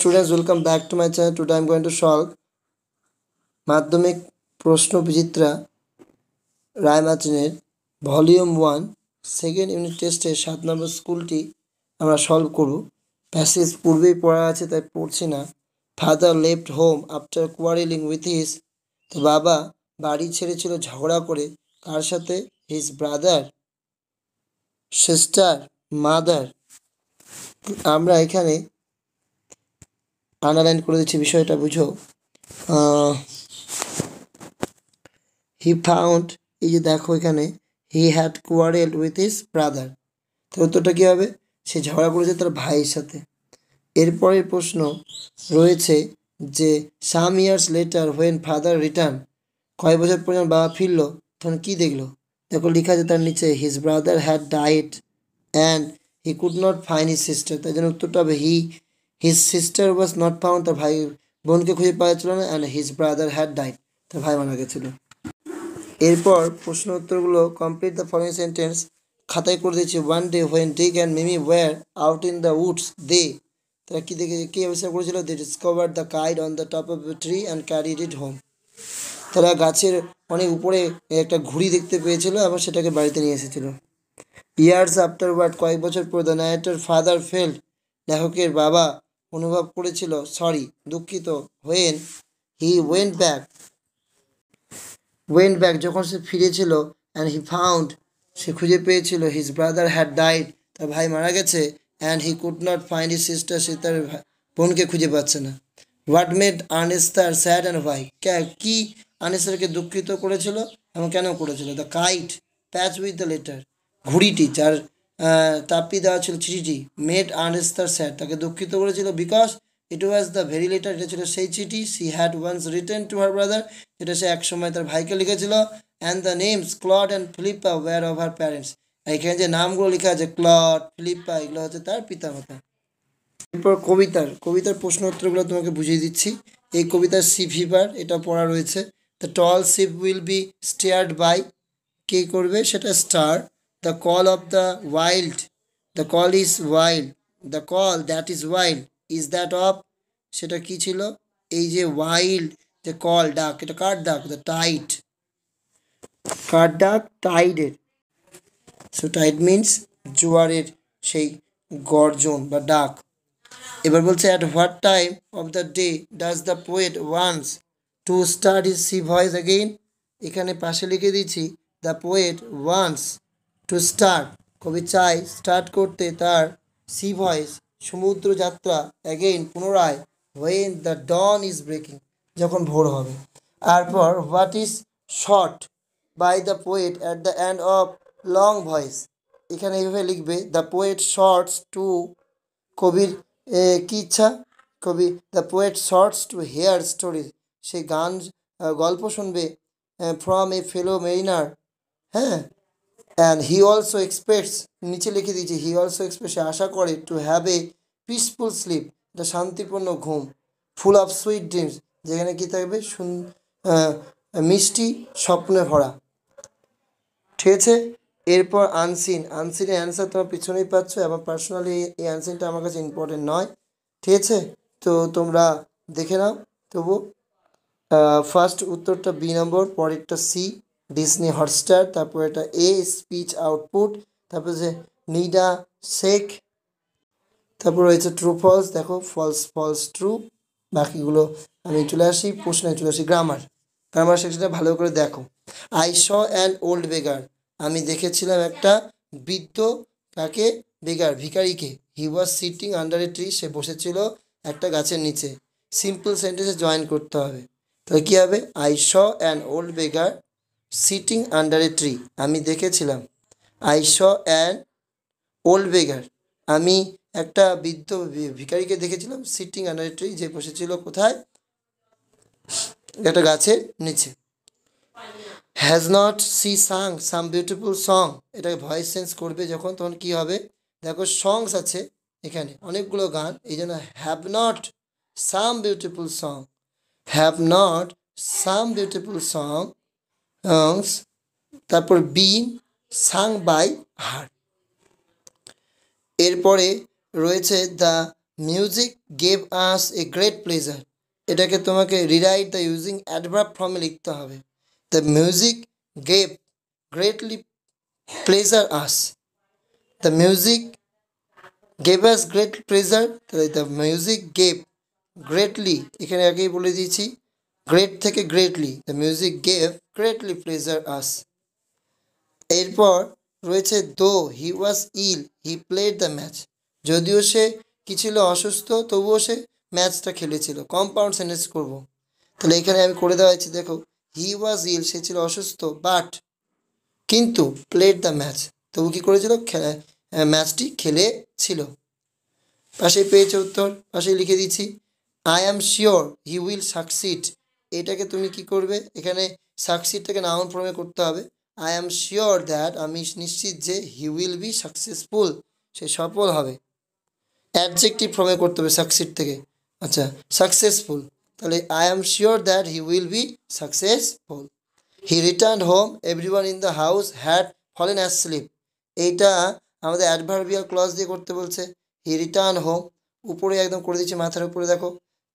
Students, welcome back to my channel. Today I am going to solve মাধ্যমিক প্রশ্ন বিচিত্রা রায়মার্টিনের volume 1 second unit টেস্টের 7 নম্বর স্কুলটি আমরা সলভ করব। প্যাসেজ পূর্বেই পড়া আছে তাই পড়ছি না। Father left home after quarrelling with his, তো বাবা বাড়ি ছেড়েছিল ঝগড়া করে কার সাথে? His brother, sister, mother. আমরা এখানে আন্ডারলাইন করে দিচ্ছি, বিষয়টা বুঝো। হি ফাউন্ড, এই যে দেখো এখানে he had কোয়ারেলড with his brother, তো উত্তরটা কী হবে? সে ঝগড়া করেছে তার ভাইয়ের সাথে। এরপরের প্রশ্ন রয়েছে যে সাম years later when father return, কয়েক বছর পর যখন বাবা ফিরলো তখন কী দেখলো? দেখো লেখা আছে তার নিচে his brother had died and he could not find his sister, তাই জন্য উত্তরটা হবে his sister was not found, তার ভাই বোনকে খুঁজে পাওয়া যাচ্ছিল না, and his brother had died, তার ভাই মারা গেছিলো। এরপর প্রশ্ন উত্তরগুলো কমপ্লিট দ্য ফলোইং সেন্টেন্স খাতায় করে দিয়েছি। One day when Dick and Mimi were out in the woods they, তারা কী দেখে কী আবিষ্কার করেছিল? They discover the kite on the top of the tree and carried it home, তারা গাছের অনেক উপরে একটা ঘুড়ি দেখতে পেয়েছিল এবং সেটাকে বাড়িতে নিয়ে এসেছিল। ইয়ার্স আফটারওয়ার্ড, কয়েক বছর পর, দ্য নারেটর ফাদার ফেল্ড, লেখকের বাবা অনুভব করেছিল, সরি দুঃখিত, হোয়েন হি ওয়েন্ট ব্যাক যখন সে ফিরেছিল, অ্যান্ড হি ফাউন্ড, সে খুঁজে পেয়েছিল, হিজ ব্রাদার হ্যাড ডাইড, তার ভাই মারা গেছে, and he could not find his sister, সে তার বোনকে খুঁজে পাচ্ছে না। What made Ernesta sad and why, কি আর্নেস্টারকে দুঃখিত করেছিল এবং কেন করেছিল? The kite patch with the letter, ঘুড়িটি যার তাপ্পি দেওয়া ছিল চিঠিটি, মেড আর্নেস্টার স্যাড, তাকে দুঃখিত করেছিল, because it was the very letter, এটা ছিল সেই চিঠি, she had once written to her brother, যেটা সে একসময় তার ভাইকে লিখেছিল, and the names Claude and Philippa were of her parents, এখানে যে নামগুলো লেখা আছে ক্লড, ফিলিপ্পা, এগুলো হচ্ছে তার পিতামাতা। এরপর কবিতার প্রশ্ন উত্তরগুলো তোমাকে বুঝিয়ে দিচ্ছি। এই কবিতার সি ফিভার এটা পড়া রয়েছে। The tall ship will be steered by, কে করবে? সেটা star. The call of the wild, the call is wild, the call that is wild is that of, সেটা কি ছিল? এই যে ওয়াইল্ড যে কল ডাক, এটা কার ডাক? দ্য টাইড, কার ডাক? টাইডের। সো টাইড মিনস জোয়ারের সেই গর্জন বা ডাক। এবার বলছে at what time of the day does the poet wants to start his sea voice again, এখানে পাশে লিখে দিচ্ছি the poet wants to start, কবি চাই স্টার্ট করতে তার সি ভয়েস সমুদ্র যাত্রা, অ্যাগেইন পুনরায়, when the dawn is breaking, যখন ভোর হবে। তারপর what is sought by the poet at the end of long voyage, এখানে এইভাবে লিখবে দ্য পোয়েট শর্টস টু, কবির কী ইচ্ছা? কবি the poet sought to hear stories, সে গল্প শুনবে ফ্রম এ ফেলো মেরিনার, হ্যাঁ। অ্যান্ড হি অলসো এক্সপেক্টস, নিচে লিখে দিয়েছি হি অলসো এক্সপেক্টস, আশা করে, to have a peaceful sleep, একটা শান্তিপূর্ণ ঘুম, ফুল অফ সুইট ড্রিমস, যেখানে কী থাকবে? মিষ্টি স্বপ্নে ভরা, ঠিক আছে। এরপর আনসিনের অ্যান্সার তোমার পিছনেই পাচ্ছ, এবং পার্সোনালি এই অ্যান্সারটা আমার কাছে ইম্পর্টেন্ট নয়, ঠিক আছে, তো তোমরা দেখে নাও। তবু ফার্স্ট উত্তরটা বি নম্বর, পরেরটা সি ডিসনি হটস্টার, তারপর এটা এ স্পিচ আউটপুট, তারপর যে নিডা শেক, তারপর রয়েছে ট্রু ফলস, দেখো ফলস ট্রু, বাকিগুলো আমি চলে আসি প্রশ্নে, চলে আসি গ্রামার সেকশনটা ভালো করে দেখো। I saw an old beggar, আমি দেখেছিলাম একটা বৃদ্ধ, তাকে বেগার ভিখারিকে, he was sitting under a tree, সে বসেছিল একটা গাছের নিচে। সিম্পল সেন্টেন্সে জয়েন করতে হবে, তাহলে কী হবে? I saw an old beggar sitting under a tree, আমি দেখেছিলাম, I saw an old beggar, আমি একটা বৃদ্ধ ভিখারিকে দেখেছিলাম, সিটিং আন্ডার এ ট্রি, যে বসেছিল কোথায়? একটা গাছের নিচে। Has not she sung some beautiful song, এটাকে ভয়েস চেঞ্জ করবে যখন, তখন কী হবে? দেখো সংস আছে এখানে অনেকগুলো গান, এই জন্য have not some beautiful song, have not some beautiful songs, তারপর বিন সাং বাই হার। এরপরে রয়েছে the music gave us a great pleasure, এটাকে তোমাকে রিরাইট দ্য ইউজিং অ্যাডভার্ব ফর্মে লিখতে হবে। The music gave greatly pleasure us, the music gave us great pleasure, তাহলে the music gave greatly, এখানে আগেই বলে দিয়েছি গ্রেট থেকে greatly, the music gave greatly pleasure us. এরপর রয়েছে দো হি was ill he played the match, যদিও সে কি ছিল অসুস্থ তবুও সে ম্যাচটা খেলেছিল। কম্পাউন্ড সেন্টেন্স করব, তাহলে এখানে আমি করে দেওয়া হয়েছে, দেখো হি ওয়াজ ইল সে ছিল অসুস্থ, বাট কিন্তু প্লেড দ্য ম্যাচ তবু কী করেছিল, ম্যাচটি খেলেছিল। পাশেই পেয়েছে উত্তর, পাশেই লিখে দিচ্ছি I am sure he will succeed, এটাকে তুমি কি করবে, এখানে সাকসিডটাকে নাউন ফর্মে করতে হবে। আই অ্যাম শিওর দ্যাট, আমি নিশ্চিত যে, হি উইল বি সাকসেসফুল সে সফল হবে। অ্যাডজেক্টিভ ফর্মে করতে হবে সাকসিড থেকে, আচ্ছা সাকসেসফুল, তাহলে I am sure that he will be successful. He return home everyone in the house had fallen asleep, এইটা আমাদের অ্যাডভার্বিয়াল ক্লজ দিয়ে করতে বলছে। হি রিটার্ন হোম, উপরে একদম করে দিচ্ছি মাথার উপরে, দেখো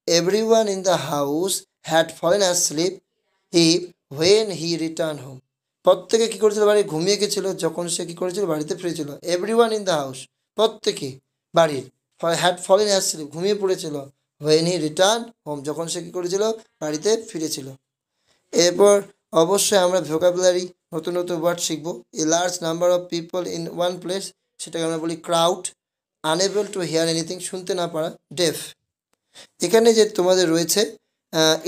everyone in the house had fallen asleep if when he return home, প্রত্যেকে কী করেছিল, বাড়ি ঘুমিয়ে গেছিল যখন সে কী করেছিল, বাড়িতে ফিরেছিল। এভরিওয়ান ইন দ্য হাউস, প্রত্যেকে বাড়ির, হ্যাড ফলেন অ্যাসলিপ ঘুমিয়ে পড়েছিল, হোয়েন হি রিটার্ন হোম যখন সে কী করেছিল, বাড়িতে ফিরেছিল। এরপর অবশ্যই আমরা ভোকাবুলারি নতুন নতুন ওয়ার্ড শিখবো। A large number of people in one place, সেটাকে আমরা বলি crowd. Unable to here anything, শুনতে না পারা, ডেফ। এখানে যে তোমাদের রয়েছে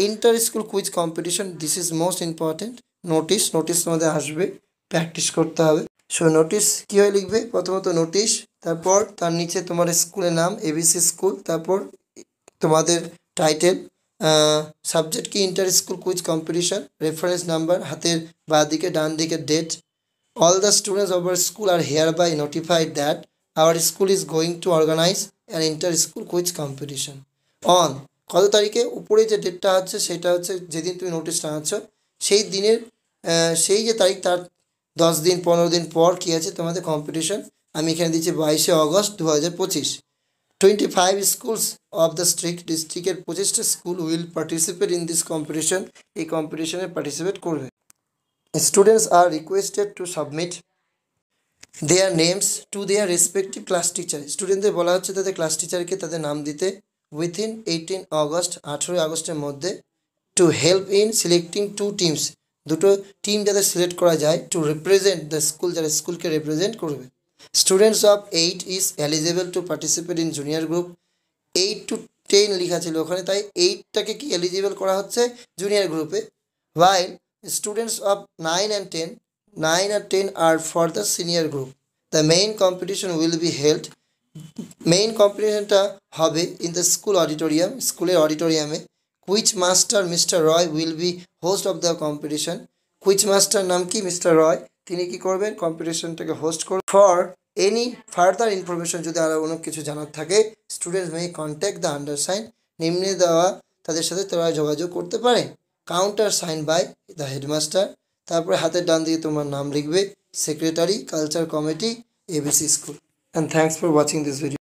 inter school quiz competition, this is most important. Notice তোমাদের আসবে, প্র্যাকটিস করতে হবে। সো নোটিশ কীভাবে লিখবে, প্রথমত নোটিশ, তারপর তার নিচে তোমার স্কুলের নাম এবিসি স্কুল, তারপর তোমাদের টাইটেল, সাবজেক্ট কি inter school quiz competition, reference number হাতের বাঁ দিকে, ডান দিকে date. All the students of our school are hereby notified that our school is going to organise an inter school quiz competition on, কত তারিখে, উপরে যে ডেটটা হচ্ছে সেটা হচ্ছে যেদিন তুমি নোটিশটা আনছো সেই দিনের, সেই যে তারিখ তার 10 দিন 15 দিন পর কী আছে তোমাদের কম্পিটিশন। আমি এখানে দিচ্ছি 22শে অগস্ট 2025। 25 schools of the ডিস্ট্রিক্টের 25টা school will participate in this competition, এই কম্পিটিশনে পার্টিসিপেট করবে। Students are requested to submit their names to their respective class teacher, স্টুডেন্টদের বলা হচ্ছে তাদের ক্লাস টিচারকে তাদের নাম দিতে উইথিন 18 অগস্ট, 18 আগস্টের মধ্যে। To help in selecting 2 teams, দুটো টিম যাদের সিলেক্ট করা যায়, টু রিপ্রেজেন্ট দ্য স্কুল, যারা স্কুলকে রিপ্রেজেন্ট করবে। Students of 8 is eligible to participate in junior group, 8 to 10 লেখা ছিল ওখানে, তাই 8টাকে কি এলিজিবল করা হচ্ছে জুনিয়র গ্রুপে। while students of 9 and 10, 9 and 10 are for the senior group. The main competition will be held, main কম্পিটিশনটা হবে ইন দ্য স্কুল অডিটোরিয়াম, স্কুলের অডিটোরিয়ামে। Quiz master Mister Roy will be host of the competition, quiz master নাম কি Mister Roy, তিনি কি করবেন, কম্পিটিশনটাকে হোস্ট করবেন। ফর এনি ফার্দার ইনফরমেশন, যদি আরও অনেক কিছু জানার থাকে, students may contact the undersign, নিম্নে দেওয়া তাদের সাথে তারা যোগাযোগ করতে পারে। Countersign by the headmaster, তারপরে হাতের ডান দিকে তোমার নাম লিখবে, secretary culture committee ABC school. And thanks for watching this video.